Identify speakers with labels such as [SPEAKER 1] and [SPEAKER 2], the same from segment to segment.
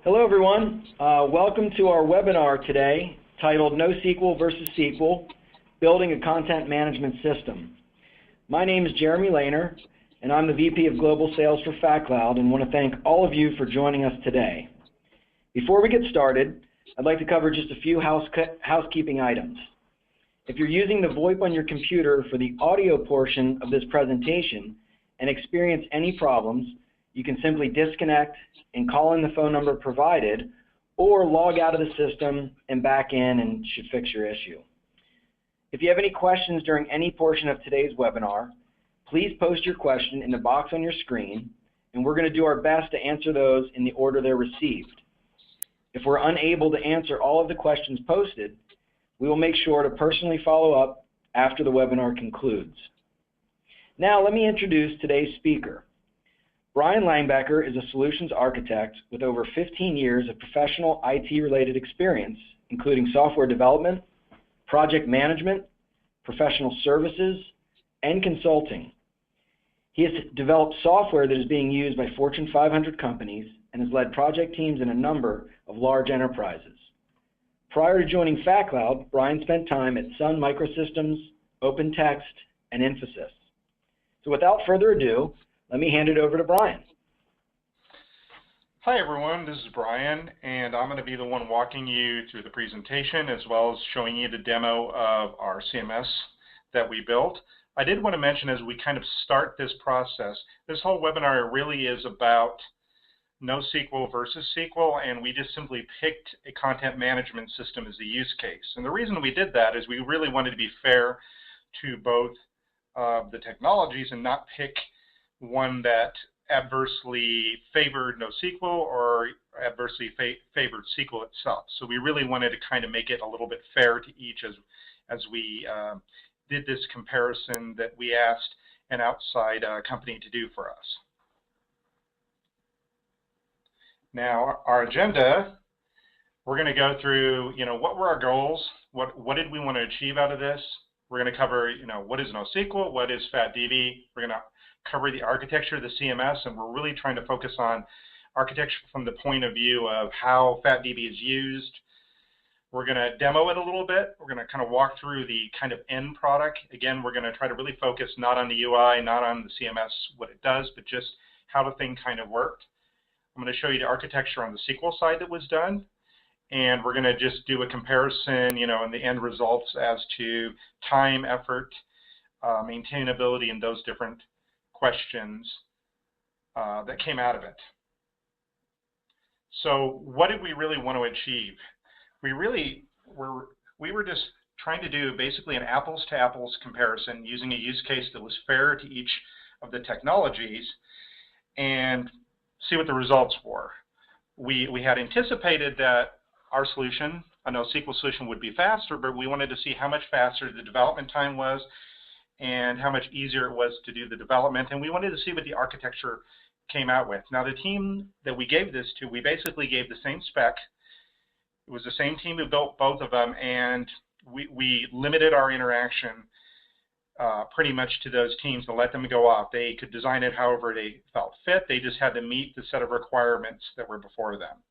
[SPEAKER 1] Hello everyone. Welcome to our webinar today titled NoSQL versus SQL, Building a Content Management System. My name is Jeremy Lehner, and I'm the VP of Global Sales for FatCloud, and want to thank all of you for joining us today. Before we get started, I'd like to cover just a few housekeeping items. If you're using the VoIP on your computer for the audio portion of this presentation and experience any problems, you can simply disconnect and call in the phone number provided, or log out of the system and back in, and should fix your issue. If you have any questions during any portion of today's webinar, please post your question in the box on your screen, and we're going to do our best to answer those in the order they're received. If we're unable to answer all of the questions posted, we will make sure to personally follow up after the webinar concludes. Now, let me introduce today's speaker. Brian Langbecker is a solutions architect with over 15 years of professional IT-related experience, including software development, project management, professional services, and consulting. He has developed software that is being used by Fortune 500 companies and has led project teams in a number of large enterprises. Prior to joining FatCloud, Brian spent time at Sun Microsystems, OpenText, and Infosys. So without further ado, let me hand it over to Brian.
[SPEAKER 2] Hi everyone, this is Brian, and I'm going to be the one walking you through the presentation as well as showing you the demo of our CMS that we built. I did want to mention as we kind of start this process, this whole webinar really is about NoSQL versus SQL, and we just simply picked a content management system as the use case. And the reason we did that is we really wanted to be fair to both the technologies and not pick one that adversely favored NoSQL or adversely favored SQL itself. So we really wanted to kind of make it a little bit fair to each as we did this comparison that we asked an outside company to do for us. Now, our agenda, we're going to go through, what were our goals? What did we want to achieve out of this? We're going to cover, what is NoSQL? What is FatDB? We're going to cover the architecture of the CMS, and we're really trying to focus on architecture from the point of view of how FatDB is used. We're going to demo it a little bit. We're going to kind of walk through the kind of end product. Again, we're going to try to really focus not on the UI, not on the CMS, what it does, but just how the thing kind of worked. I'm going to show you the architecture on the SQL side that was done, and we're going to just do a comparison, in the end results as to time, effort, maintainability, and those different questions that came out of it. So what did we really want to achieve? We were just trying to do basically an apples to apples comparison using a use case that was fair to each of the technologies and see what the results were. We had anticipated that our solution, a NoSQL solution, would be faster, but we wanted to see how much faster the development time was and how much easier it was to do the development, and we wanted to see what the architecture came out with. Now, the team that we gave this to, we basically gave the same spec. It was the same team who built both of them, and we limited our interaction pretty much to those teams to let them go off. They could design it however they felt fit. They just had to meet the set of requirements that were before them.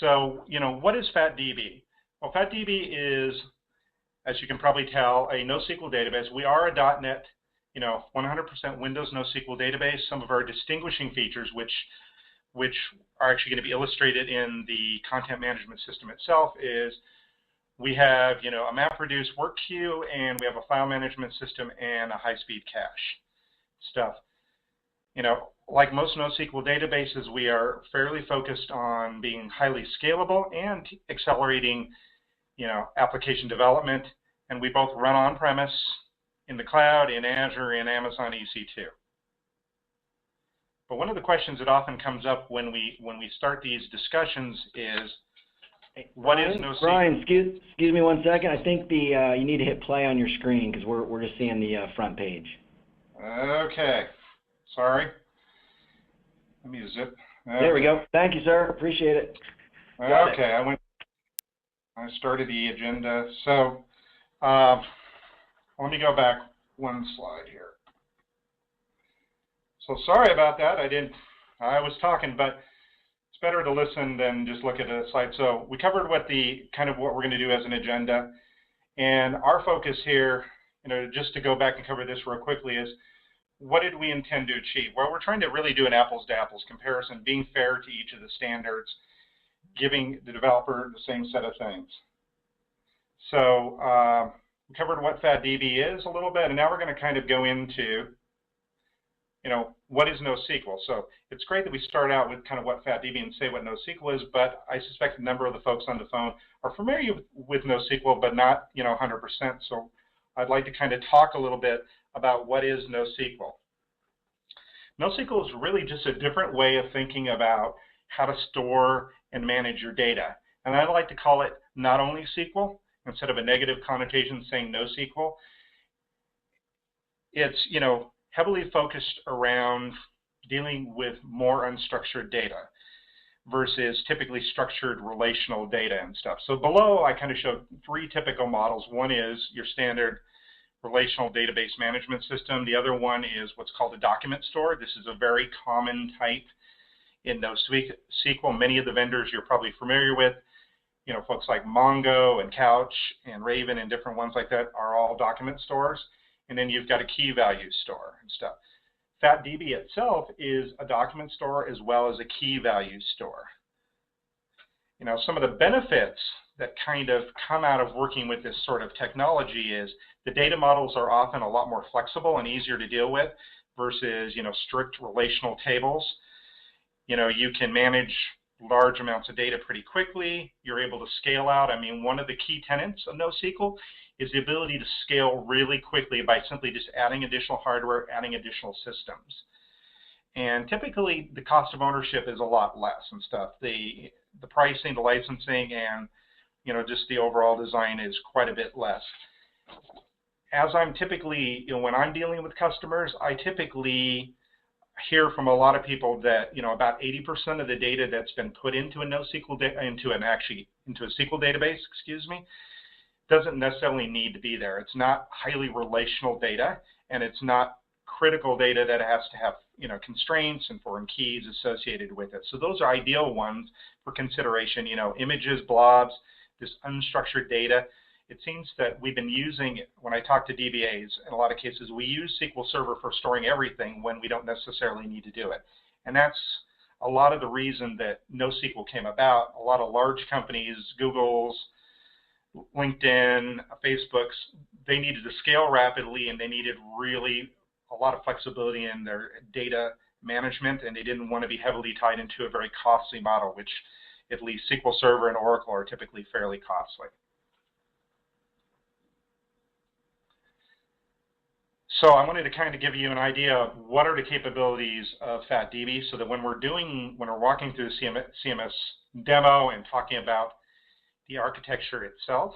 [SPEAKER 2] So, what is FatDB? Well, FatDB is, as you can probably tell, a NoSQL database. We are a .NET, 100% Windows NoSQL database. Some of our distinguishing features, which are actually going to be illustrated in the content management system itself, is we have, a MapReduce work queue, and we have a file management system and a high-speed cache stuff. Like most NoSQL databases, we are fairly focused on being highly scalable and accelerating, application development, and we both run on-premise, in the cloud, in Azure, and Amazon EC2. But one of the questions that often comes up when we start these discussions is, what is NoSQL?
[SPEAKER 1] Brian, excuse me one second. I think you need to hit play on your screen because we're just seeing the front page.
[SPEAKER 2] Okay, sorry. Let me zip. Okay.
[SPEAKER 1] There we go. Thank you, sir. Appreciate it.
[SPEAKER 2] Okay, I started the agenda. So let me go back one slide here. So sorry about that. I was talking, but it's better to listen than just look at a slide. So we covered what we're going to do as an agenda. And our focus here, just to go back and cover this real quickly, is what did we intend to achieve? Well, we're trying to really do an apples to apples comparison, being fair to each of the standards, giving the developer the same set of things. So we covered what FatDB is a little bit, and now we're going to kind of go into what is NoSQL? So it's great that we start out with kind of what FatDB and say what NoSQL is, but I suspect a number of the folks on the phone are familiar with NoSQL, but not 100%. So I'd like to kind of talk a little bit about what is NoSQL. NoSQL is really just a different way of thinking about how to store and manage your data. And I like to call it not only SQL, instead of a negative connotation saying NoSQL. It's, heavily focused around dealing with more unstructured data versus typically structured relational data and stuff. So below, I kind of showed three typical models. One is your standard relational database management system. The other one is what's called a document store. This is a very common type in NoSQL. Many of the vendors you're probably familiar with, folks like Mongo and Couch and Raven and different ones like that are all document stores. And then you've got a key value store and stuff. FatDB itself is a document store as well as a key value store. Some of the benefits that kind of come out of working with this sort of technology is the data models are often a lot more flexible and easier to deal with versus, strict relational tables. You can manage large amounts of data pretty quickly. You're able to scale out. I mean, one of the key tenets of NoSQL is the ability to scale really quickly by simply just adding additional hardware, adding additional systems. And typically, the cost of ownership is a lot less and stuff. The pricing, the licensing, and just the overall design is quite a bit less. As I'm typically, when I'm dealing with customers, I typically hear from a lot of people that about 80% of the data that's been put into a NoSQL into a SQL database, doesn't necessarily need to be there. It's not highly relational data, and it's not critical data that has to have constraints and foreign keys associated with it. So those are ideal ones for consideration. Images, blobs, this unstructured data. It seems that we've been using, when I talk to DBAs, in a lot of cases, we use SQL Server for storing everything when we don't necessarily need to do it. And that's a lot of the reason that NoSQL came about. A lot of large companies, Google's, LinkedIn, Facebook's, they needed to scale rapidly, and they needed really a lot of flexibility in their data management, and they didn't want to be heavily tied into a very costly model, which at least SQL Server and Oracle are typically fairly costly. So I wanted to kind of give you an idea of what are the capabilities of FatDB, so that when we're walking through the CMS demo and talking about the architecture itself,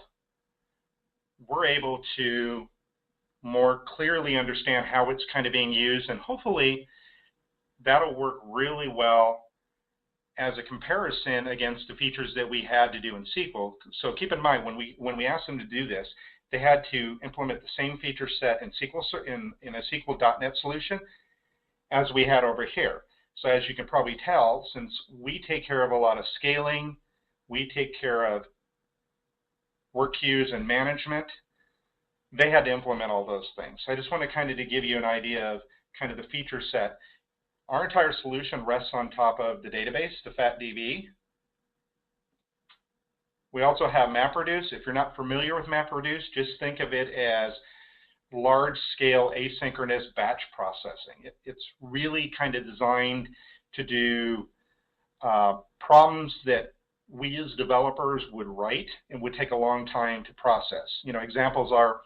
[SPEAKER 2] we're able to more clearly understand how it's kind of being used, and hopefully that'll work really well as a comparison against the features that we had to do in SQL. So keep in mind, when we asked them to do this, they had to implement the same feature set in a SQL.NET solution as we had over here. So as you can probably tell, since we take care of a lot of scaling, we take care of work queues and management, they had to implement all those things. So I just want to kind of give you an idea of kind of the feature set. Our entire solution rests on top of the database, the FatDB. We also have MapReduce. If you're not familiar with MapReduce, just think of it as large-scale asynchronous batch processing. It's really kind of designed to do problems that we as developers would write and would take a long time to process. Examples are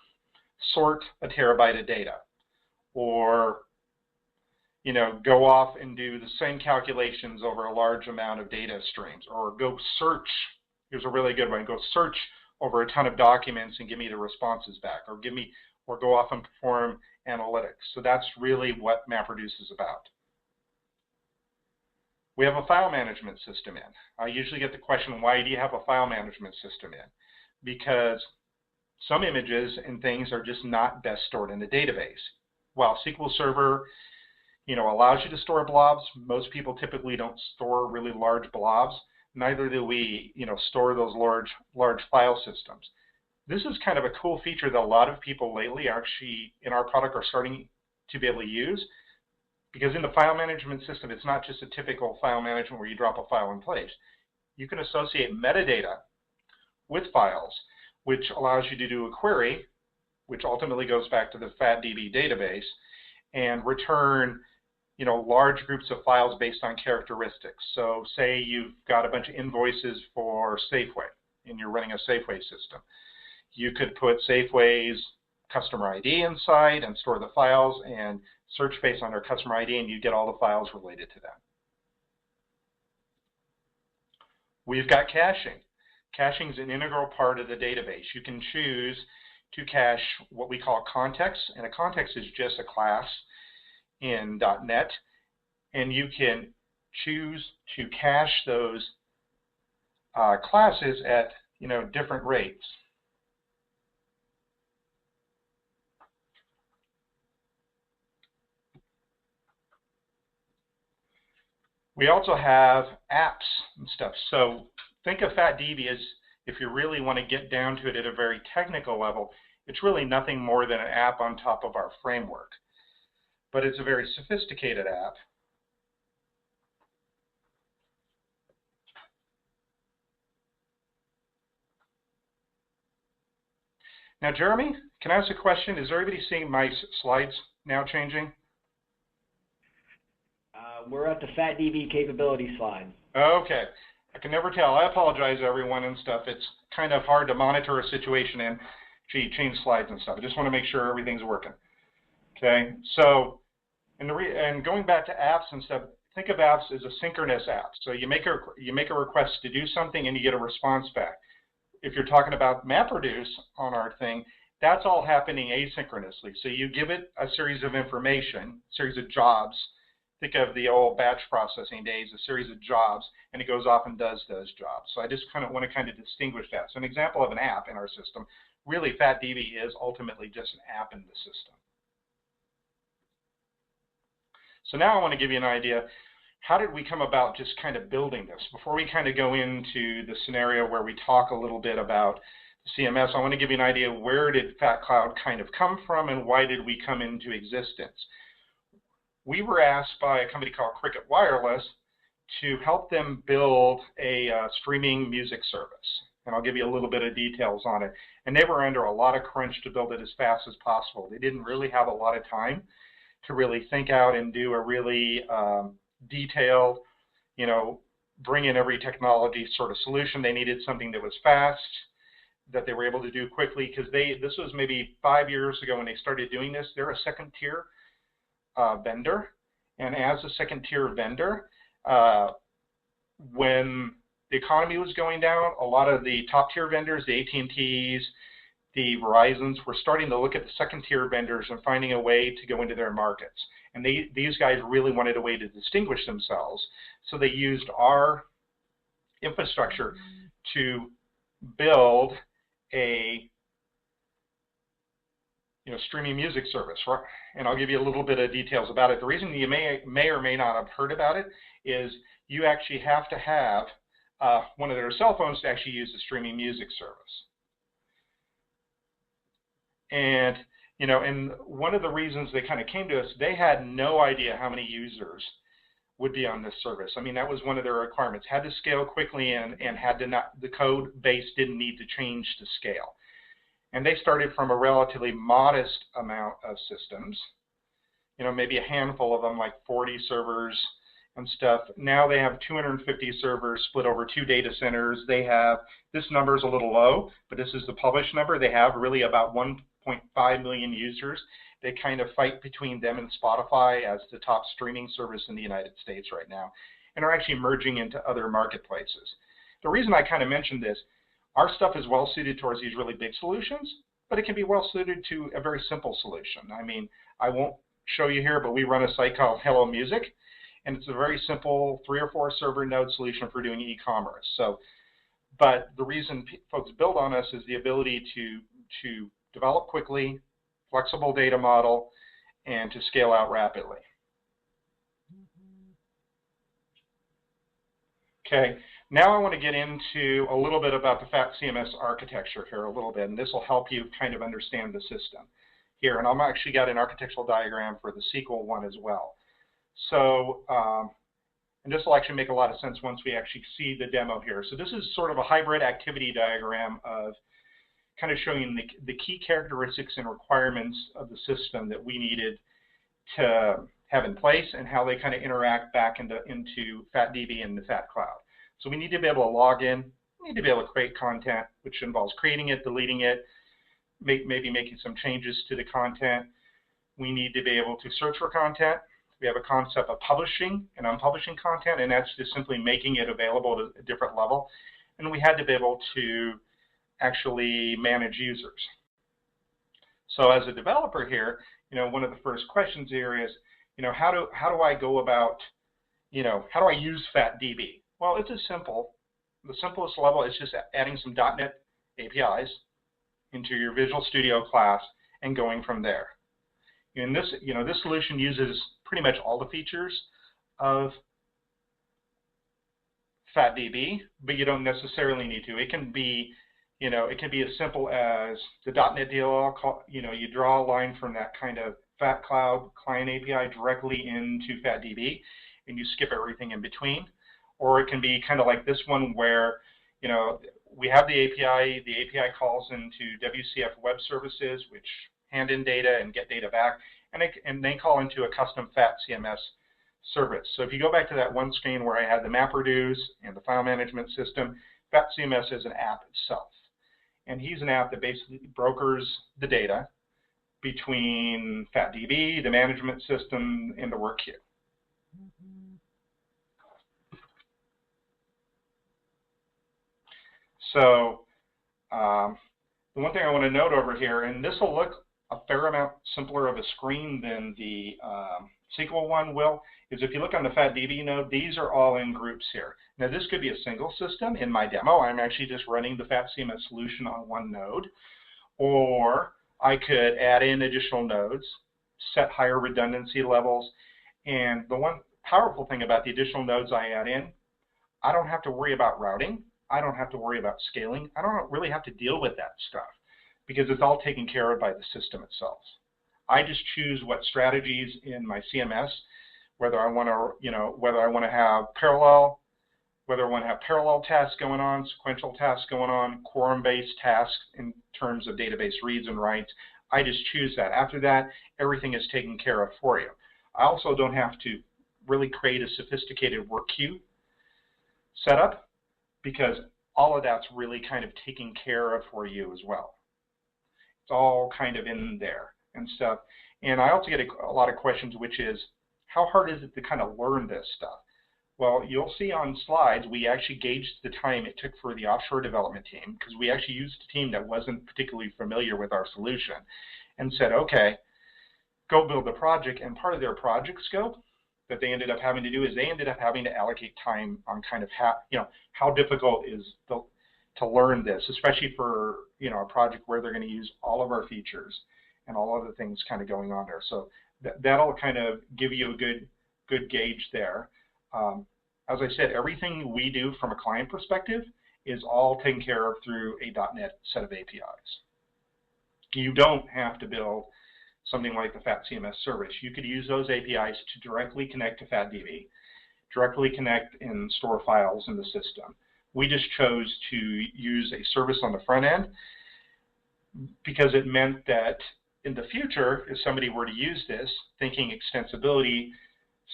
[SPEAKER 2] sort a terabyte of data, or go off and do the same calculations over a large amount of data streams, or go search. Here's a really good one. Go search over a ton of documents and give me the responses back, or go off and perform analytics. So that's really what MapReduce is about. We have a file management system in. I usually get the question, why do you have a file management system in? Because some images and things are just not best stored in the database. While SQL Server allows you to store blobs. Most people typically don't store really large blobs. Neither do we, store those large file systems. This is kind of a cool feature that a lot of people lately actually in our product are starting to be able to use, because in the file management system, it's not just a typical file management where you drop a file in place. You can associate metadata with files, which allows you to do a query, which ultimately goes back to the FatDB database, and return large groups of files based on characteristics. So say you've got a bunch of invoices for Safeway, and you're running a Safeway system. You could put Safeway's customer ID inside and store the files and search based on their customer ID, and you get all the files related to that. We've got caching. Caching is an integral part of the database. You can choose to cache what we call context, and a context is just a class in .NET, and you can choose to cache those classes at different rates. We also have apps and stuff. So think of FatDB as, if you really want to get down to it at a very technical level, it's really nothing more than an app on top of our framework. But it's a very sophisticated app. Now, Jeremy, can I ask a question? Is everybody seeing my slides now changing?
[SPEAKER 1] We're at the FatDB capability slide.
[SPEAKER 2] Okay. I can never tell. I apologize, everyone, and stuff. It's kind of hard to monitor a situation and change slides and stuff. I just want to make sure everything's working. Okay. So, and going back to apps and stuff, think of apps as a synchronous app. So you make a request to do something and you get a response back. If you're talking about MapReduce on our thing, that's all happening asynchronously. So you give it a series of information, series of jobs. Think of the old batch processing days, a series of jobs, and it goes off and does those jobs. So I just want to distinguish that. So an example of an app in our system, really FatDB is ultimately just an app in the system. So now I want to give you an idea, how did we come about just kind of building this? Before we kind of go into the scenario where we talk a little bit about CMS, I want to give you an idea, where did FatCloud kind of come from and why did we come into existence? We were asked by a company called Cricket Wireless to help them build a streaming music service. And I'll give you a little bit of details on it. And they were under a lot of crunch to build it as fast as possible. They didn't really have a lot of time to really think out and do a really detailed, bring in every technology sort of solution. They needed something that was fast, that they were able to do quickly, because this was maybe 5 years ago when they started doing this. They're a second tier vendor, and as a second tier vendor, when the economy was going down, a lot of the top tier vendors, the AT&Ts, the Verizons, were starting to look at the second tier vendors and finding a way to go into their markets. And these guys really wanted a way to distinguish themselves, so they used our infrastructure to build a streaming music service, right? And I'll give you a little bit of details about it. The reason you may or may not have heard about it is you actually have to have one of their cell phones to actually use the streaming music service. And and one of the reasons they kind of came to us, they had no idea how many users would be on this service. I mean, that was one of their requirements. Had to scale quickly and had to not, the code base didn't need to change to scale. And they started from a relatively modest amount of systems, maybe a handful of them, like 40 servers and stuff. Now they have 250 servers split over 2 data centers. They have, this number is a little low, but this is the published number. They have really about 1.5 million users. They kind of fight between them and Spotify as the top streaming service in the United States right now, and are actually merging into other marketplaces. The reason I kind of mentioned this, our stuff is well suited towards these really big solutions, but it can be well suited to a very simple solution. I mean, I won't show you here, but we run a site called Hello Music, and it's a very simple 3 or 4 server node solution for doing e-commerce. So, but the reason folks build on us is the ability to develop quickly, flexible data model, and to scale out rapidly. Okay, now I want to get into a little bit about the CMS architecture here a little bit, and this will help you kind of understand the system here. And I've actually got an architectural diagram for the SQL one as well. So, and this will actually make a lot of sense once we actually see the demo here. So this is sort of a hybrid activity diagram of kind of showing the key characteristics and requirements of the system that we needed to have in place and how they kind of interact back into FatDB and the FatCloud. So we need to be able to log in, we need to be able to create content, which involves creating it, deleting it, maybe making some changes to the content. We need to be able to search for content. We have a concept of publishing and unpublishing content, and that's just simply making it available at a different level. And we had to be able to actually manage users. So as a developer here, one of the first questions here is, how do I go about, how do I use FatDB? Well, it's as simple. The simplest level is just adding some .NET APIs into your Visual Studio class and going from there. And this, this solution uses pretty much all the features of FatDB, but you don't necessarily need to. It can be, it can be as simple as the .NET DLL, you draw a line from that kind of FatCloud client API directly into FatDB, and you skip everything in between. Or it can be kind of like this one where, we have the API calls into WCF web services, which hand in data and get data back, and they call into a custom Fat CMS service. So if you go back to that one screen where I had the MapReduce and the file management system, Fat CMS is an app itself. And he's an app that basically brokers the data between FatDB, the management system, and the work queue. So the one thing I want to note over here, and this will look a fair amount simpler of a screen than the SQL one will, is if you look on the FatDB node, these are all in groups here. Now this could be a single system. In my demo, I'm actually just running the FatCMS solution on one node, or I could add in additional nodes, set higher redundancy levels, and the one powerful thing about the additional nodes I add in, I don't have to worry about routing. I don't have to worry about scaling. I don't really have to deal with that stuff because it's all taken care of by the system itself. I just choose what strategies in my CMS, whether I want to have parallel, whether I want to have parallel tasks going on, sequential tasks going on, quorum-based tasks in terms of database reads and writes. I just choose that. After that, everything is taken care of for you. I also don't have to really create a sophisticated work queue setup because all of that's really kind of taken care of for you as well. It's all kind of in there and stuff. And I also get a lot of questions, which is, how hard is it to kind of learn this stuff? Well, you'll see on slides, we actually gauged the time it took for the offshore development team, because we actually used a team that wasn't particularly familiar with our solution, and said, okay, go build the project. And part of their project scope that they ended up having to do is they ended up having to allocate time on kind of how difficult is to learn this, especially for a project where they're going to use all of our features and all of the things kind of going on there. So that'll kind of give you a good gauge there. As I said, everything we do from a client perspective is all taken care of through a .NET set of APIs. You don't have to build something like the FatCMS service. You could use those APIs to directly connect to FatDB, directly connect and store files in the system. We just chose to use a service on the front end because it meant that in the future, if somebody were to use this, thinking extensibility,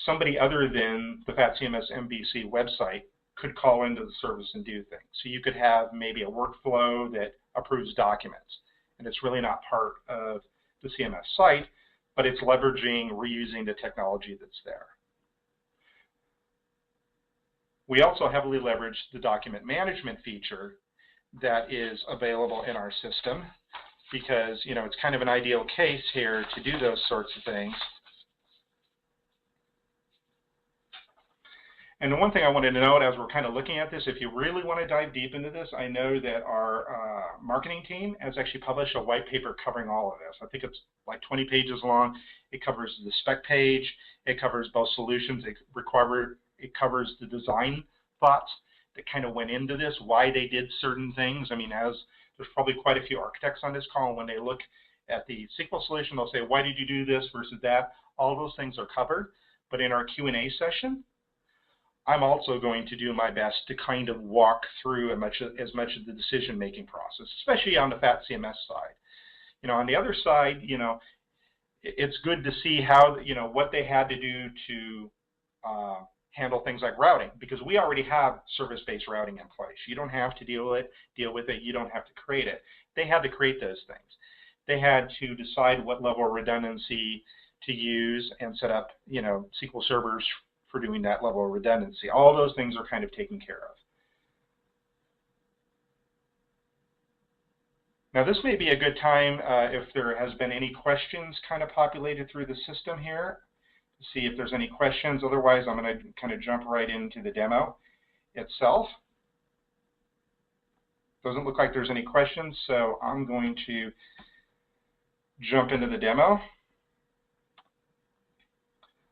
[SPEAKER 2] somebody other than the FatCMS MVC website could call into the service and do things. So you could have maybe a workflow that approves documents, and it's really not part of the CMS site, but it's leveraging, reusing the technology that's there. We also heavily leverage the document management feature that is available in our system because, it's kind of an ideal case here to do those sorts of things. And the one thing I wanted to note as we're kind of looking at this, if you really want to dive deep into this, I know that our marketing team has actually published a white paper covering all of this. I think it's like 20 pages long. It covers the spec page. It covers both solutions. It covers the design thoughts that kind of went into this, why they did certain things. I mean, as there's probably quite a few architects on this call, and when they look at the SQL solution, they'll say, why did you do this versus that? All those things are covered. But in our Q&A session, I'm also going to do my best to kind of walk through as much of the decision-making process, especially on the FatCMS side. You know, on the other side, you know, it's good to see how, you know, what they had to do to handle things like routing, because we already have service-based routing in place. You don't have to deal with it. You don't have to create it. They had to create those things. They had to decide what level of redundancy to use and set up, you know, SQL servers for doing that level of redundancy. All those things are kind of taken care of. Now this may be a good time if there has been any questions kind of populated through the system here, to see if there's any questions. Otherwise, I'm going to kind of jump right into the demo itself. Doesn't look like there's any questions, so I'm going to jump into the demo.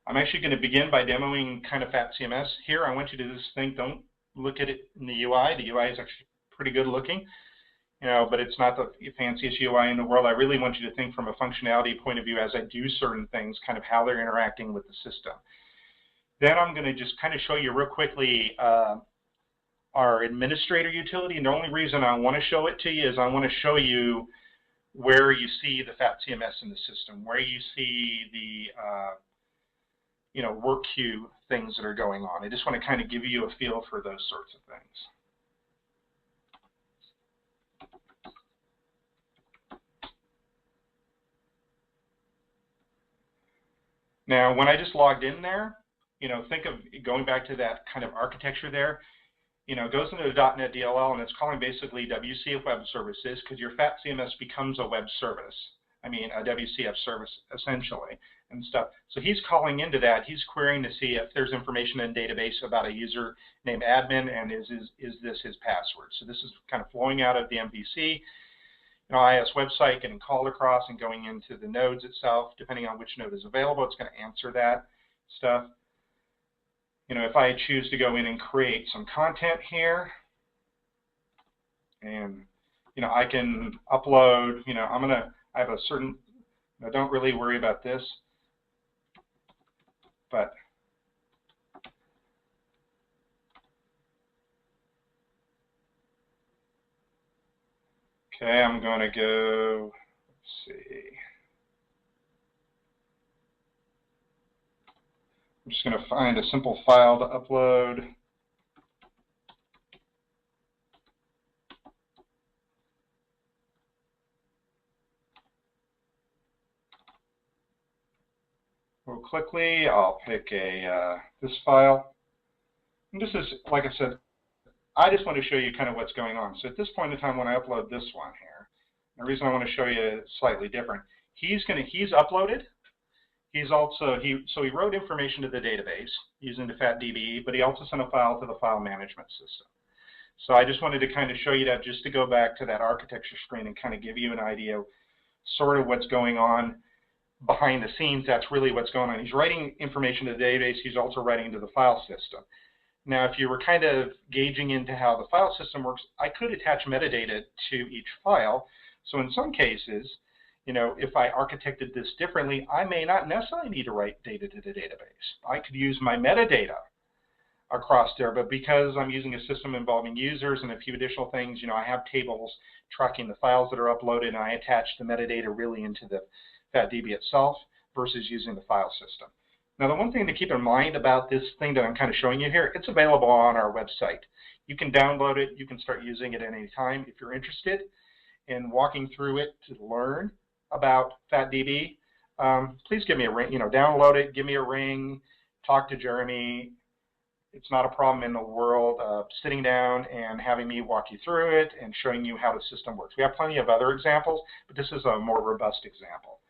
[SPEAKER 2] I'm actually going to begin by demoing kind of FatCMS. Here, I want you to just think, don't look at it in the UI. The UI is actually pretty good looking, you know, but it's not the fanciest UI in the world. I really want you to think from a functionality point of view as I do certain things, kind of how they're interacting with the system. Then I'm going to just kind of show you real quickly our administrator utility. And the only reason I want to show it to you is I want to show you where you see the FatCMS in the system, where you see the you know, work queue things that are going on. I just want to kind of give you a feel for those sorts of things. Now, when I just logged in there, you know, think of going back to that kind of architecture there. You know, it goes into the .NET DLL, and it's calling basically WCF Web Services, because your FatCMS becomes a web service. I mean, a WCF service, essentially, and stuff. So he's calling into that. He's querying to see if there's information in database about a user named admin, and is this his password. So this is kind of flowing out of the MVC. You know, IS website getting called across and going into the nodes itself. Depending on which node is available, it's going to answer that stuff. You know, if I choose to go in and create some content here, and, you know, I can upload, you know, I have a certain, now don't really worry about this, but okay, I'm going to go, let's see. I'm just going to find a simple file to upload. Real quickly, I'll pick this file. And this is, like I said, I just want to show you kind of what's going on. So at this point in time, when I upload this one here, the reason I want to show you it's slightly different. He's uploaded. He's also, so he wrote information to the database using the FatDB, but he also sent a file to the file management system. So I just wanted to kind of show you that, just to go back to that architecture screen and kind of give you an idea of sort of what's going on behind the scenes. That's really what's going on. He's writing information to the database. He's also writing to the file system. Now, if you were kind of gauging into how the file system works, I could attach metadata to each file. So in some cases, you know, if I architected this differently, I may not necessarily need to write data to the database. I could use my metadata across there, but because I'm using a system involving users and a few additional things, you know, I have tables tracking the files that are uploaded, and I attach the metadata really into the FatDB itself versus using the file system. Now, the one thing to keep in mind about this thing that I'm kind of showing you here, it's available on our website. You can download it. You can start using it at any time. If you're interested in walking through it to learn about FatDB, please give me a ring. You know, download it, give me a ring, talk to Jeremy. It's not a problem in the world of sitting down and having me walk you through it and showing you how the system works. We have plenty of other examples, but this is a more robust example.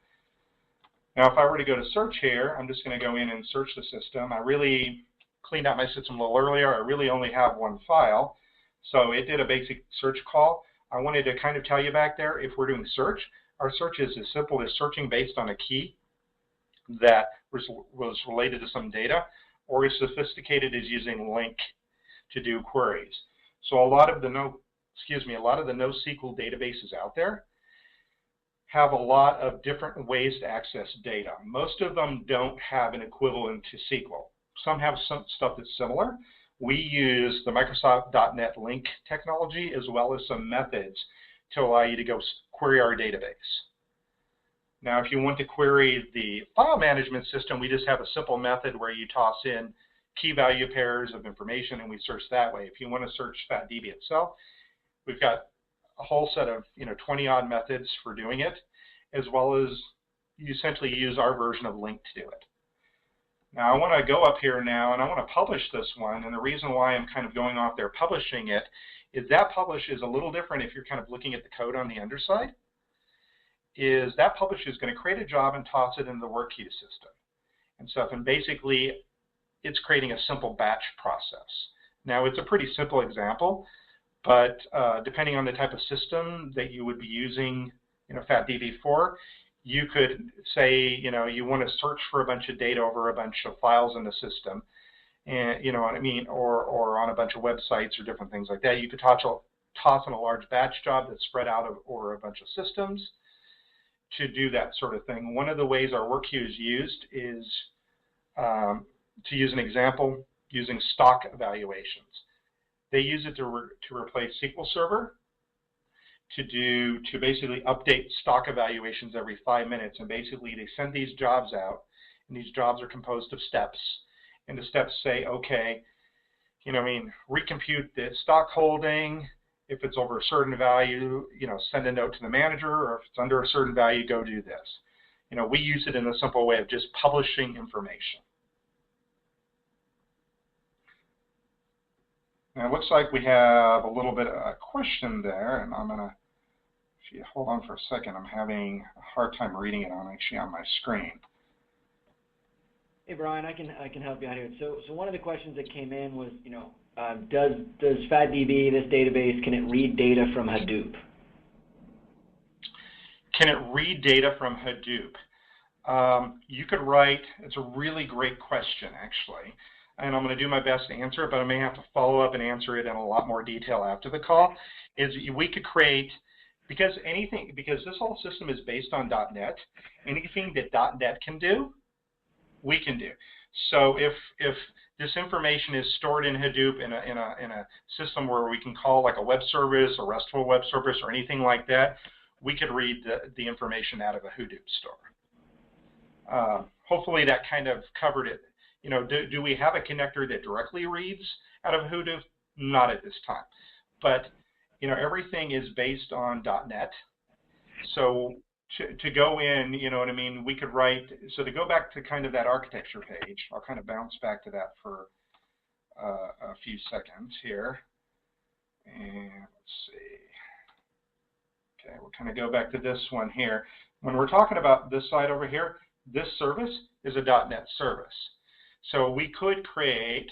[SPEAKER 2] Now, if I were to go to search here, I'm just going to go in and search the system. I really cleaned out my system a little earlier. I really only have one file. So it did a basic search call. I wanted to kind of tell you back there, if we're doing search, our search is as simple as searching based on a key that was related to some data, or as sophisticated as using LINQ to do queries. So a lot of the NoSQL databases out there have a lot of different ways to access data. Most of them don't have an equivalent to SQL. Some have some stuff that's similar. We use the Microsoft .NET LINQ technology as well as some methods to allow you to go query our database. Now, if you want to query the file management system, we just have a simple method where you toss in key value pairs of information and we search that way. If you want to search FatDB itself, we've got a whole set of 20-odd methods for doing it, as well as you essentially use our version of LINQ to do it. Now, I want to go up here now and I want to publish this one, and the reason why I'm kind of going off there publishing it is that publish is a little different if you're kind of looking at the code on the underside. Is that publish is going to create a job and toss it into the work queue system and stuff, and basically it's creating a simple batch process. Now, it's a pretty simple example, but depending on the type of system that you would be using FatDB for, you could say you want to search for a bunch of data over a bunch of files in the system, and you know what I mean, or on a bunch of websites or different things like that. You could toss in a large batch job that's spread out over a bunch of systems to do that sort of thing. One of the ways our work queue is used is to use an example using stock evaluations. They use it to replace SQL Server, to basically update stock evaluations every 5 minutes, and basically they send these jobs out, and these jobs are composed of steps, and the steps say, okay, recompute the stock holding. If it's over a certain value, send a note to the manager, or if it's under a certain value, go do this. We use it in a simple way of just publishing information. Now, it looks like we have a little bit of a question there, and I'm going to, if you hold on for a second, I'm having a hard time reading it on my screen.
[SPEAKER 1] Hey, Brian, I can help you out here. So one of the questions that came in was, does FatDB, this database, can it read data from Hadoop?
[SPEAKER 2] Can it read data from Hadoop? You could write, it's a really great question, actually, and I'm going to do my best to answer it, but I may have to follow up and answer it in a lot more detail after the call. We could create, because this whole system is based on .NET, anything that .NET can do, we can do. So if this information is stored in Hadoop in a system where we can call like a web service, a RESTful web service, or anything like that, we could read the information out of a Hadoop store. Hopefully that kind of covered it. Do we have a connector that directly reads out of Hadoop? Not at this time. But everything is based on .NET. So to go in, we could write, so to go back to kind of that architecture page, I'll kind of bounce back to that for a few seconds here. And let's see. Okay, we'll kind of go back to this one here. When we're talking about this side over here, this service is a .NET service. So we could create,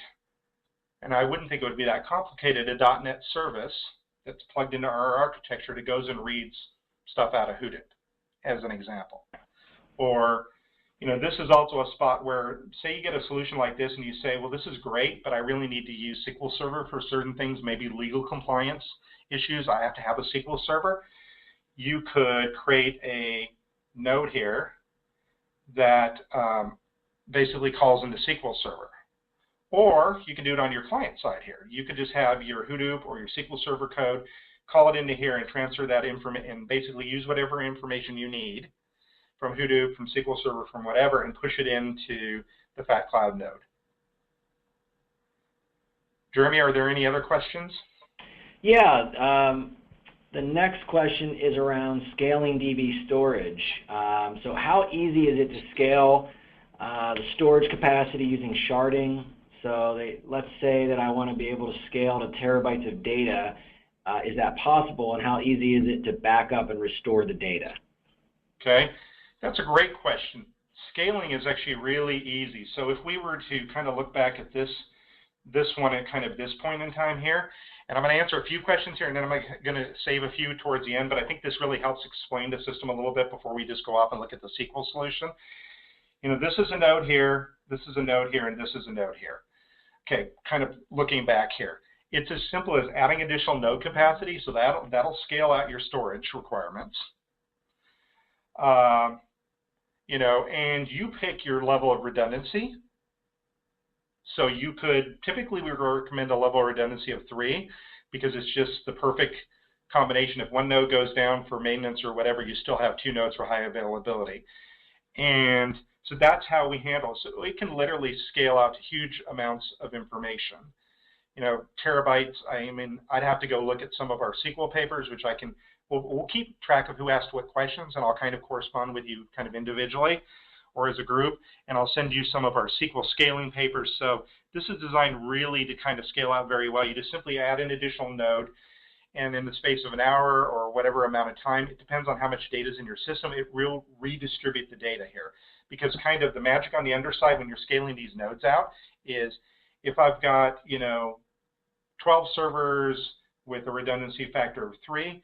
[SPEAKER 2] and I wouldn't think it would be that complicated, a .NET service that's plugged into our architecture that goes and reads stuff out of Hadoop, as an example. Or, this is also a spot where, say you get a solution like this and you say, well, this is great, but I really need to use SQL Server for certain things, maybe legal compliance issues, I have to have a SQL Server. You could create a node here that basically calls into SQL Server. Or you can do it on your client side here. You could just have your Hadoop or your SQL Server code, call it into here and transfer that information, and basically use whatever information you need from Hadoop, from SQL Server, from whatever, and push it into the FatCloud node. Jeremy, are there any other questions?
[SPEAKER 1] Yeah. The next question is around scaling DB storage. So how easy is it to scale the storage capacity using sharding? So let's say that I want to be able to scale to terabytes of data. Is that possible, and how easy is it to back up and restore the data?
[SPEAKER 2] Okay, that's a great question. Scaling is actually really easy. So if we were to kind of look back at this this one at kind of this point in time here. And I'm going to answer a few questions here, and then I'm going to save a few towards the end, but I think this really helps explain the system a little bit before we just go off and look at the SQL solution. You know, this is a node here, this is a node here, and this is a node here. Okay, kind of looking back here. It's as simple as adding additional node capacity, so that'll scale out your storage requirements. You know, and you pick your level of redundancy. So you could, typically we recommend a level of redundancy of 3 because it's just the perfect combination. If one node goes down for maintenance or whatever, you still have 2 nodes for high availability. And so that's how we handle it. So it can literally scale out to huge amounts of information. You know, terabytes, I mean, I'd have to go look at some of our SQL papers, which I can, we'll keep track of who asked what questions, and I'll kind of correspond with you kind of individually or as a group, and I'll send you some of our SQL scaling papers. So this is designed really to kind of scale out very well. You just simply add an additional node, and in the space of an hour or whatever amount of time, it depends on how much data is in your system, it will redistribute the data here. Because kind of the magic on the underside when you're scaling these nodes out is if I've got, you know, 12 servers with a redundancy factor of 3,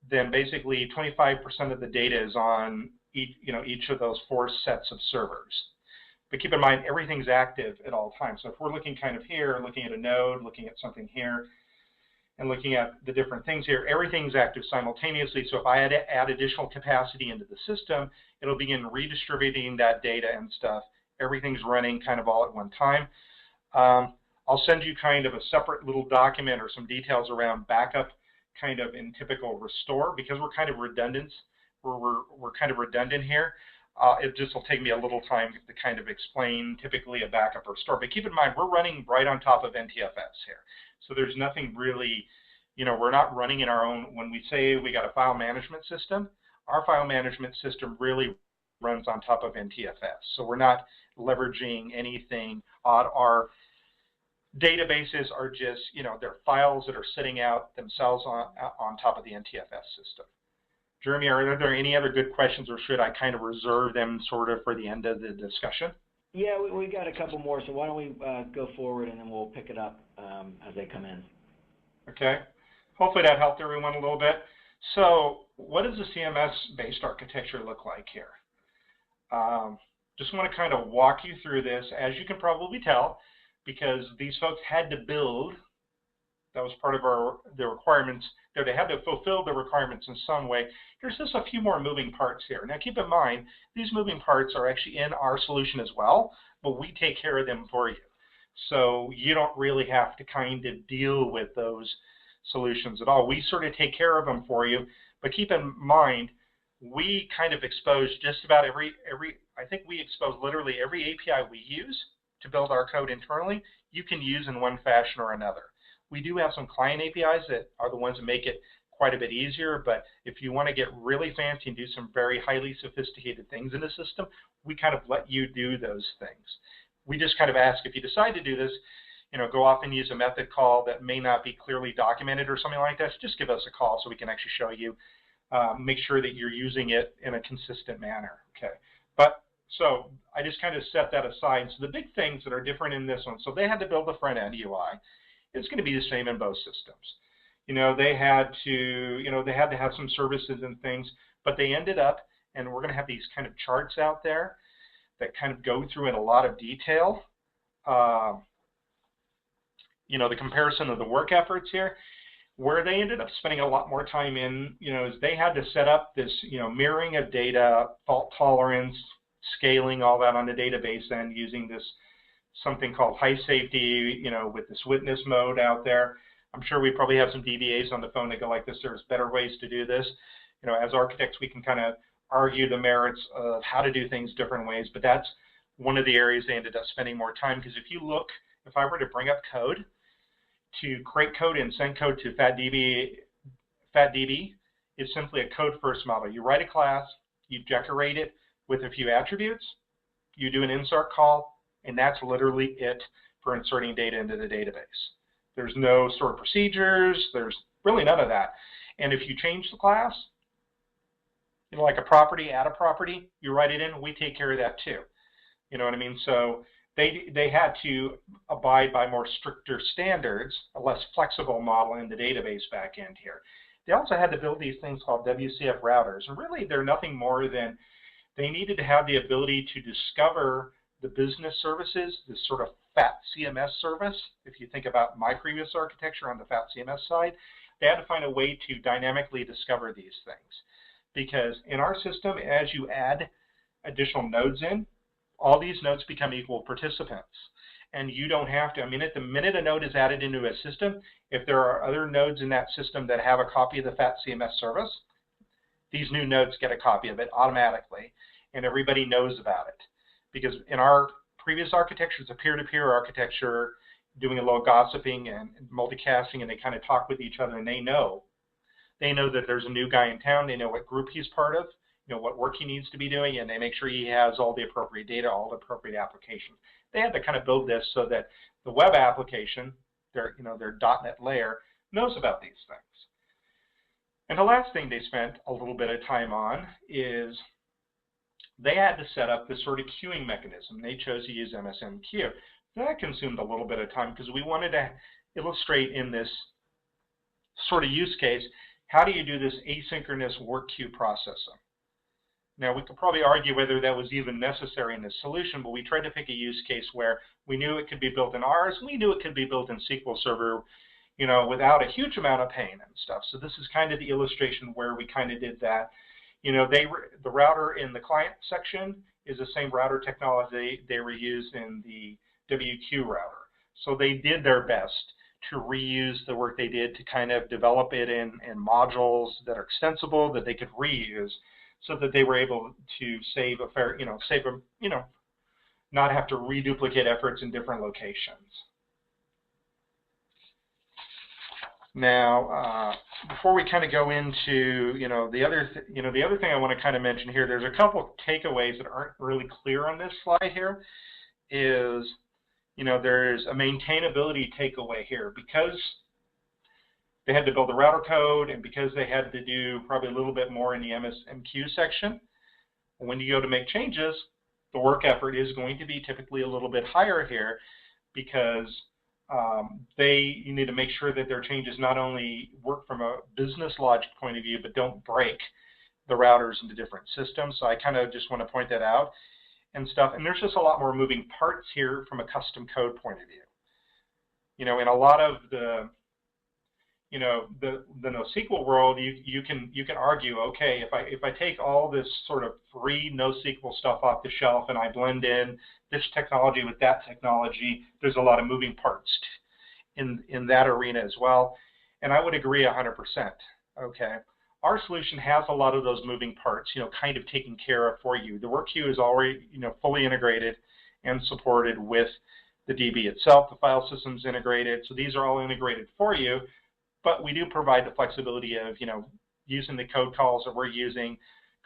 [SPEAKER 2] then basically 25% of the data is on each of those 4 sets of servers. But keep in mind, everything's active at all times. So if we're looking kind of here, looking at a node, looking at something here, and looking at the different things here, everything's active simultaneously. So if I had to add additional capacity into the system, it'll begin redistributing that data and stuff. Everything's running kind of all at one time. I'll send you kind of a separate little document or some details around backup kind of in typical restore, because we're kind of redundant. We're kind of redundant here. It just will take me a little time to kind of explain typically a backup or restore. But keep in mind, we're running right on top of NTFS here. So there's nothing really, you know, we're not running in our own, when we say we got a file management system, our file management system really runs on top of NTFS. So we're not leveraging anything. Our databases are just, you know, they're files that are sitting out themselves on top of the NTFS system. Jeremy, are there any other good questions, or should I kind of reserve them sort of for the end of the discussion?
[SPEAKER 1] Yeah, we got a couple more, so why don't we go forward and then we'll pick it up as they come in.
[SPEAKER 2] Okay. Hopefully that helped everyone a little bit. So what does the CMS-based architecture look like here? Just want to kind of walk you through this, as you can probably tell, because these folks had to build, that was part of the requirements, they had to fulfill the requirements in some way. There's just a few more moving parts here. Now keep in mind, these moving parts are actually in our solution as well, but we take care of them for you. So you don't really have to kind of deal with those solutions at all. We sort of take care of them for you, but keep in mind, we kind of expose just about I think we expose literally every API we use to build our code internally, you can use in one fashion or another. We do have some client APIs that are the ones that make it quite a bit easier, but if you want to get really fancy and do some very highly sophisticated things in the system, we kind of let you do those things. We just kind of ask, if you decide to do this, you know, go off and use a method call that may not be clearly documented or something like that, just give us a call so we can actually show you, make sure that you're using it in a consistent manner, okay? But so I just kind of set that aside. So the big things that are different in this one, so they had to build a front-end UI. It's going to be the same in both systems. You know, they had to have some services and things, but they ended up, and we're going to have these kind of charts out there that kind of go through in a lot of detail, you know, the comparison of the work efforts here. Where they ended up spending a lot more time in, you know, is they had to set up this, you know, mirroring of data, fault tolerance, scaling, all that on the database end using this something called high safety, you know, with this witness mode out there. I'm sure we probably have some DBAs on the phone that go like this. There's better ways to do this. You know, as architects, we can kind of argue the merits of how to do things different ways, but that's one of the areas they ended up spending more time, because if you look, if I were to bring up code, to create code and send code to FatDB is simply a code first model. You write a class, you decorate it with a few attributes, you do an insert call, and that's literally it for inserting data into the database. There's no sort of procedures, there's really none of that. And if you change the class, you know, like a property, add a property, you write it in, we take care of that too. You know what I mean? So they had to abide by more stricter standards, a less flexible model in the database backend here. They also had to build these things called WCF routers, and really they're nothing more than they needed to have the ability to discover the business services, this sort of Fat CMS service. If you think about my previous architecture on the Fat CMS side, they had to find a way to dynamically discover these things. Because in our system, as you add additional nodes in, all these nodes become equal participants. And you don't have to, I mean, at the minute a node is added into a system, if there are other nodes in that system that have a copy of the Fat CMS service, these new nodes get a copy of it automatically, and everybody knows about it. Because in our previous architecture, it's a peer-to-peer architecture, doing a little gossiping and multicasting, and they kind of talk with each other, and they know that there's a new guy in town. They know what group he's part of, you know, what work he needs to be doing, and they make sure he has all the appropriate data, all the appropriate applications. They had to kind of build this so that the web application, their .NET layer, knows about these things. And the last thing they spent a little bit of time on is they had to set up this sort of queuing mechanism. They chose to use MSMQ. That consumed a little bit of time because we wanted to illustrate in this sort of use case, how do you do this asynchronous work queue processing? Now, we could probably argue whether that was even necessary in this solution, but we tried to pick a use case where we knew it could be built in ours, and we knew it could be built in SQL Server, you know, without a huge amount of pain and stuff. So this is kind of the illustration where we kind of did that. You know, the router in the client section is the same router technology they were used in the WQ router. So they did their best to reuse the work they did to kind of develop it in modules that are extensible that they could reuse, so that they were able to save not have to reduplicate efforts in different locations. Now, before we kind of go into, the other thing I want to kind of mention here, there's a couple of takeaways that aren't really clear on this slide here. Is, there's a maintainability takeaway here because they had to build the router code, and because they had to do probably a little bit more in the MSMQ section. When you go to make changes, the work effort is going to be typically a little bit higher here because you need to make sure that their changes not only work from a business logic point of view, but don't break the routers into different systems. So I kind of just want to point that out and stuff. And there's just a lot more moving parts here from a custom code point of view. In a lot of the the NoSQL world, you can argue, okay, if I take all this sort of free NoSQL stuff off the shelf and I blend in this technology with that technology, there's a lot of moving parts in that arena as well. And I would agree 100%. Okay, our solution has a lot of those moving parts, kind of taken care of for you. The work queue is already, fully integrated and supported with the DB itself. The file system's integrated, so these are all integrated for you. But we do provide the flexibility of, using the code calls that we're using,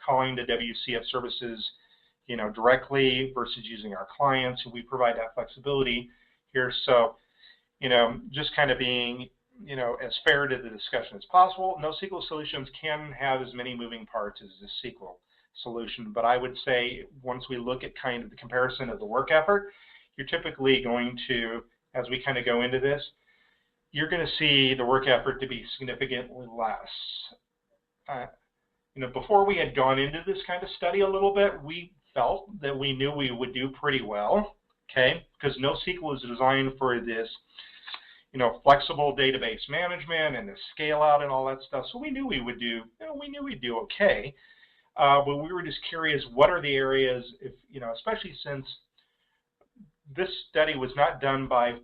[SPEAKER 2] calling the WCF services, directly versus using our clients. And we provide that flexibility here. So, just kind of being, as fair to the discussion as possible. NoSQL solutions can have as many moving parts as the SQL solution. But I would say once we look at kind of the comparison of the work effort, you're typically going to, as we kind of go into this, you're going to see the work effort to be significantly less. Before we had gone into this kind of study a little bit, we felt that we knew we would do pretty well, okay? Because NoSQL is designed for this, flexible database management and the scale out and all that stuff. So we knew we would do, we'd do okay. But we were just curious, what are the areas, if especially since this study was not done by,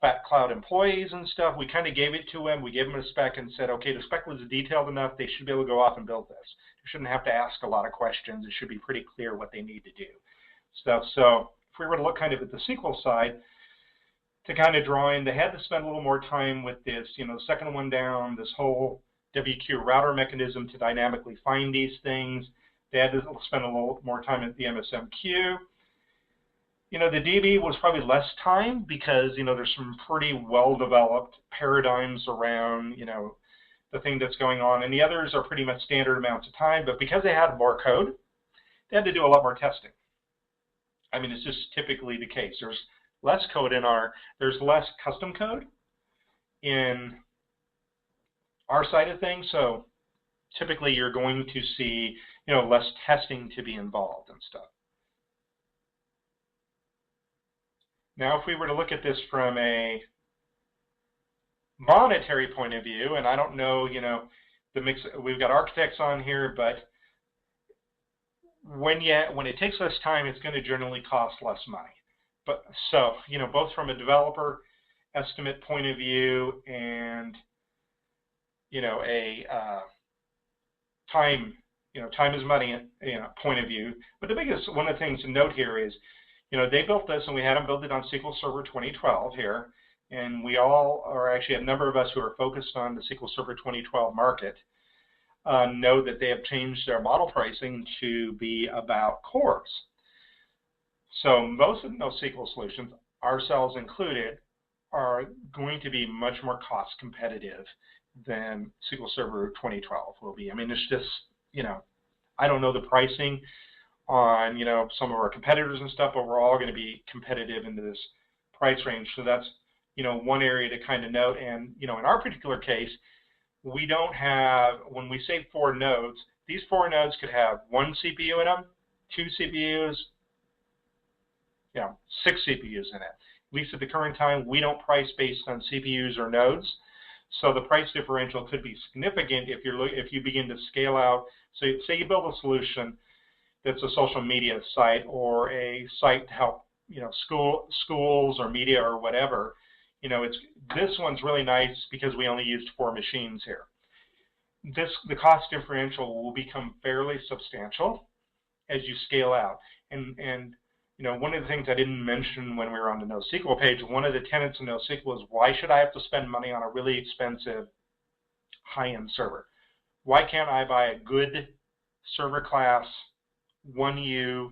[SPEAKER 2] FatCloud employees and stuff, we kind of gave it to them. We gave them a spec and said, okay, the spec was detailed enough. They should be able to go off and build this. They shouldn't have to ask a lot of questions. It should be pretty clear what they need to do. So if we were to look kind of at the SQL side, to kind of draw in, they had to spend a little more time with this, the second one down, this whole WQ router mechanism to dynamically find these things. They had to spend a little more time at the MSMQ. The DB was probably less time because, there's some pretty well-developed paradigms around, the thing that's going on. And the others are pretty much standard amounts of time. But because they had more code, they had to do a lot more testing. I mean, it's just typically the case. There's less code there's less custom code in our side of things, so typically you're going to see, less testing to be involved and stuff. Now, if we were to look at this from a monetary point of view, and I don't know, the mix, we've got architects on here, but when it takes less time, it's going to generally cost less money. But so, both from a developer estimate point of view and, a time is money, point of view. But one of the things to note here is, they built this, and we had them build it on SQL Server 2012 here, and we all, or actually a number of us who are focused on the SQL Server 2012 market, know that they have changed their model pricing to be about cores. So most of the NoSQL solutions, ourselves included, are going to be much more cost competitive than SQL Server 2012 will be. I mean, it's just, I don't know the pricing on, some of our competitors and stuff, but we're all going to be competitive into this price range. So that's, one area to kind of note. And, in our particular case, we don't have, when we say 4 nodes, these 4 nodes could have 1 CPU in them, 2 CPUs, 6 CPUs in it. At least at the current time, we don't price based on CPUs or nodes. So the price differential could be significant if you begin to scale out. So say you build a solution that's a social media site or a site to help, schools or media or whatever. This one's really nice because we only used 4 machines here. The cost differential will become fairly substantial as you scale out. And one of the things I didn't mention when we were on the NoSQL page, one of the tenets of NoSQL is, why should I have to spend money on a really expensive high-end server? Why can't I buy a good server class 1U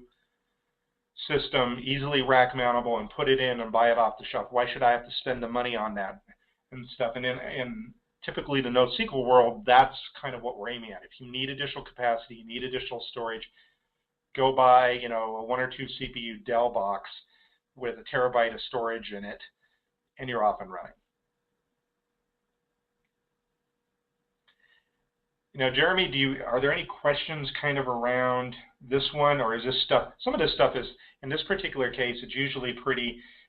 [SPEAKER 2] system, easily rack mountable, and put it in and buy it off the shelf? Why should I have to spend the money on that and stuff? And in typically the NoSQL world, that's kind of what we're aiming at. If you need additional capacity, you need additional storage, go buy, a 1 or 2 CPU Dell box with a terabyte of storage in it, and you're off and running. Jeremy, are there any questions kind of around this one, or is this stuff, some of this stuff is, in this particular case, it's usually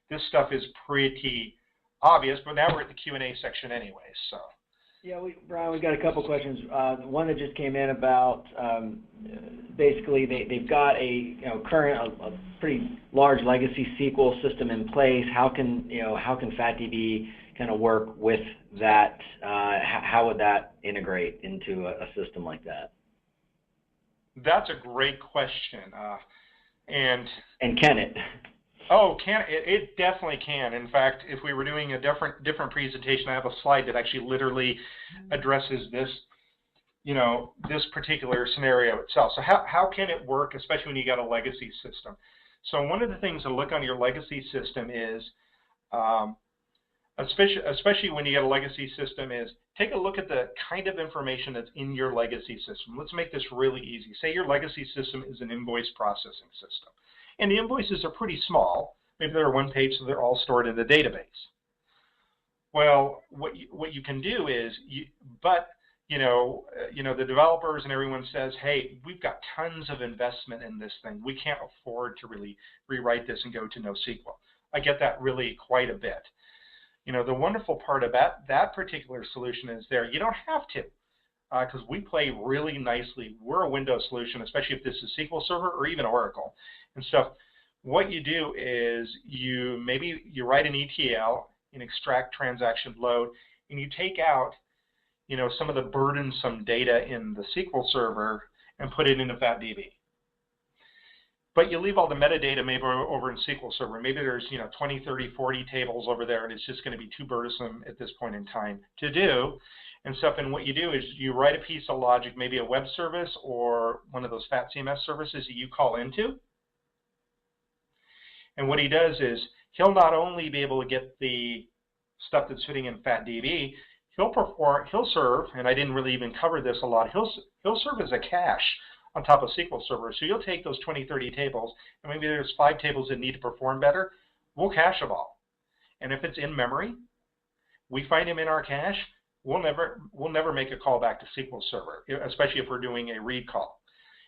[SPEAKER 2] this stuff is pretty obvious, but now we're at the Q&A section anyway, so.
[SPEAKER 1] Yeah, Brian, we've got a couple questions. One that just came in about basically they've got a a pretty large legacy SQL system in place. How can FatDB kind of work with that? How would that integrate into a system like that?
[SPEAKER 2] That's a great question. And
[SPEAKER 1] can it?
[SPEAKER 2] Oh, it definitely can. In fact, if we were doing a different presentation, I have a slide that actually literally addresses this, this particular scenario itself. So how can it work, especially when you got a legacy system? So one of the things to look on your legacy system is, especially when you get a legacy system, is take a look at the kind of information that's in your legacy system. Let's make this really easy. Say your legacy system is an invoice processing system. And the invoices are pretty small. Maybe they're 1 page, so they're all stored in the database. Well, what you can do is, the developers and everyone says, hey, we've got tons of investment in this thing. We can't afford to really rewrite this and go to NoSQL. I get that really quite a bit. The wonderful part about that particular solution is you don't have to, because we play really nicely. We're a Windows solution, especially if this is SQL Server or even Oracle and stuff. What you do is you write an ETL, an extract transaction load, and you take out some of the burdensome data in the SQL Server and put it into FatDB. But you leave all the metadata maybe over in SQL Server. Maybe there's 20, 30, 40 tables over there, and it's just going to be too burdensome at this point in time to do and stuff. And what you do is you write a piece of logic, maybe a web service or one of those fat CMS services that you call into. And what he does is he'll not only be able to get the stuff that's sitting in FatDB, he'll serve, and I didn't really even cover this a lot, he'll serve as a cache on top of SQL Server. So you'll take those 20, 30 tables, and maybe there's 5 tables that need to perform better. We'll cache them all. And if it's in memory, we find them in our cache, we'll never make a call back to SQL Server, especially if we're doing a read call.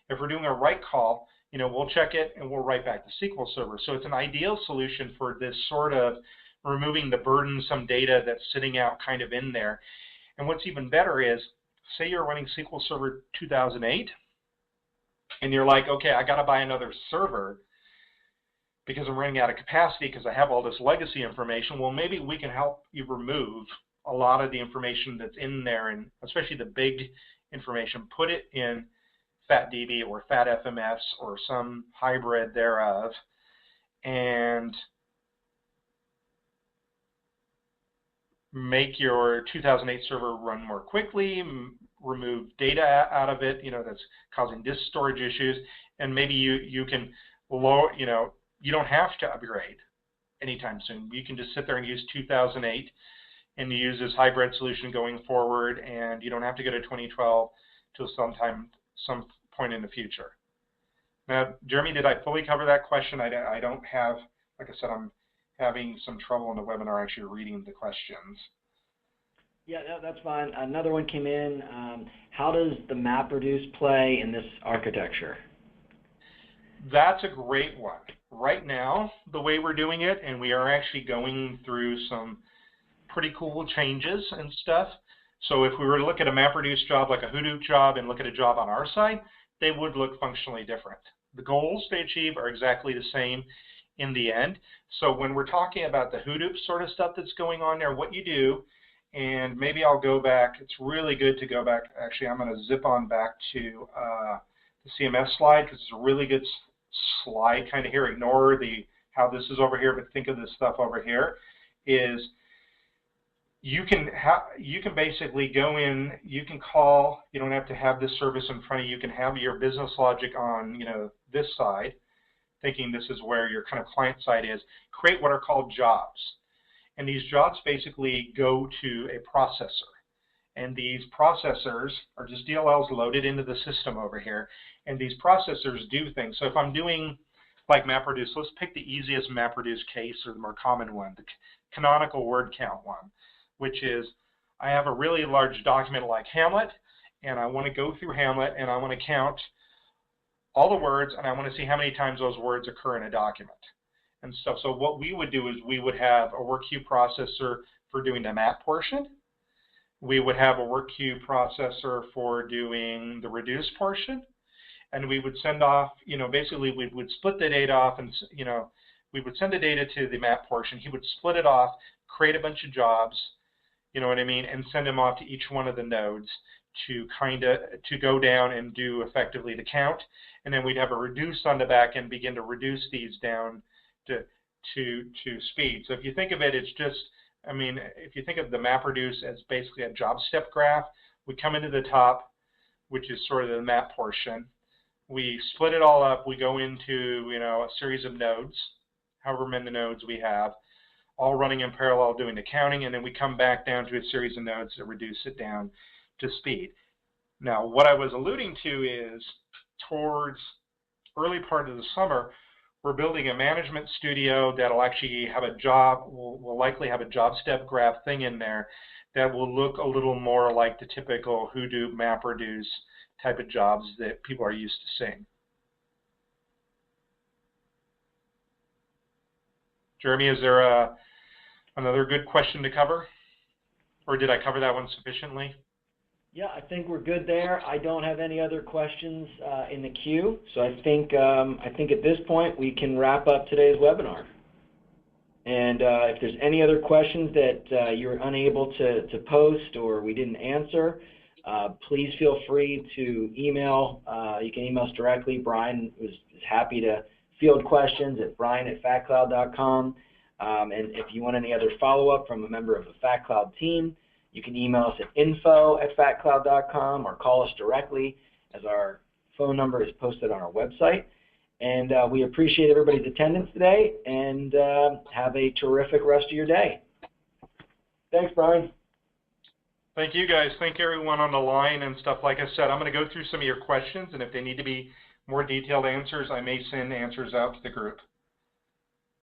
[SPEAKER 2] If we're doing a write call, we'll check it and we'll write back to SQL Server. So it's an ideal solution for this sort of removing the burdensome data that's sitting out kind of in there. And what's even better is, say you're running SQL Server 2008, and you're like, okay, I got to buy another server because I'm running out of capacity because I have all this legacy information. Well, maybe we can help you remove a lot of the information that's in there, and especially the big information, put it in FatDB or FatFMS or some hybrid thereof, and make your 2008 server run more quickly, remove data out of it, that's causing disk storage issues, and maybe you can lower, you don't have to upgrade anytime soon. You can just sit there and use 2008 and use this hybrid solution going forward, and you don't have to go to 2012 till some point in the future. Now, Jeremy, did I fully cover that question? I don't have, like I said, I'm having some trouble in the webinar actually reading the questions.
[SPEAKER 1] Yeah, that's fine. Another one came in. How does the MapReduce play in this architecture?
[SPEAKER 2] That's a great one. Right now, the way we're doing it, and we are actually going through some pretty cool changes and stuff. So if we were to look at a MapReduce job like a Hadoop job and look at a job on our side, they would look functionally different. The goals they achieve are exactly the same in the end. So when we're talking about the Hadoop sort of stuff that's going on there, what you do, and maybe I'll go back, it's really good to go back. Actually, I'm going to zip on back to the CMS slide because it's a really good slide kind of here. Ignore how this is over here, but think of this stuff over here. Is you can basically go in, you can call, you don't have to have this service in front of you, you can have your business logic on this side, thinking this is where your kind of client side is, create what are called jobs. And these jobs basically go to a processor. And these processors are just DLLs loaded into the system over here. And these processors do things. So if I'm doing like MapReduce, let's pick the easiest MapReduce case or the more common one, the canonical word count one, which is I have a really large document like Hamlet, and I want to go through Hamlet, and I want to count all the words, and I want to see how many times those words occur in a document and stuff. So what we would do is we would have a work queue processor for doing the map portion. We would have a work queue processor for doing the reduce portion. And we would send off, basically we would split the data off, and, we would send the data to the map portion. He would split it off, create a bunch of jobs, you know what I mean, and send them off to each one of the nodes to go down and do effectively the count. And then we'd have a reduce on the back end, begin to reduce these down to speed. So if you think of it, it's just, if you think of the MapReduce as basically a job step graph, we come into the top, which is sort of the map portion. We split it all up. We go into a series of nodes, however many nodes we have, all running in parallel doing the counting, and then we come back down to a series of nodes to reduce it down to speed. Now, what I was alluding to is towards early part of the summer, we're building a management studio that'll actually have a job, will likely have a job step graph thing in there that will look a little more like the typical Hadoop MapReduce type of jobs that people are used to seeing. Jeremy, is there another good question to cover? Or did I cover that one sufficiently?
[SPEAKER 1] Yeah, I think we're good there. I don't have any other questions in the queue, so I think at this point we can wrap up today's webinar. And if there's any other questions that you're unable to post or we didn't answer, please feel free to email. You can email us directly. Brian is happy to field questions at brian@fatcloud.com. And if you want any other follow-up from a member of the FatCloud team, you can email us at info@fatcloud.com or call us directly, as our phone number is posted on our website. And we appreciate everybody's attendance today, and have a terrific rest of your day. Thanks, Brian.
[SPEAKER 2] Thank you, guys. Thank everyone on the line and stuff. Like I said, I'm going to go through some of your questions, and if they need to be more detailed answers, I may send answers out to the group.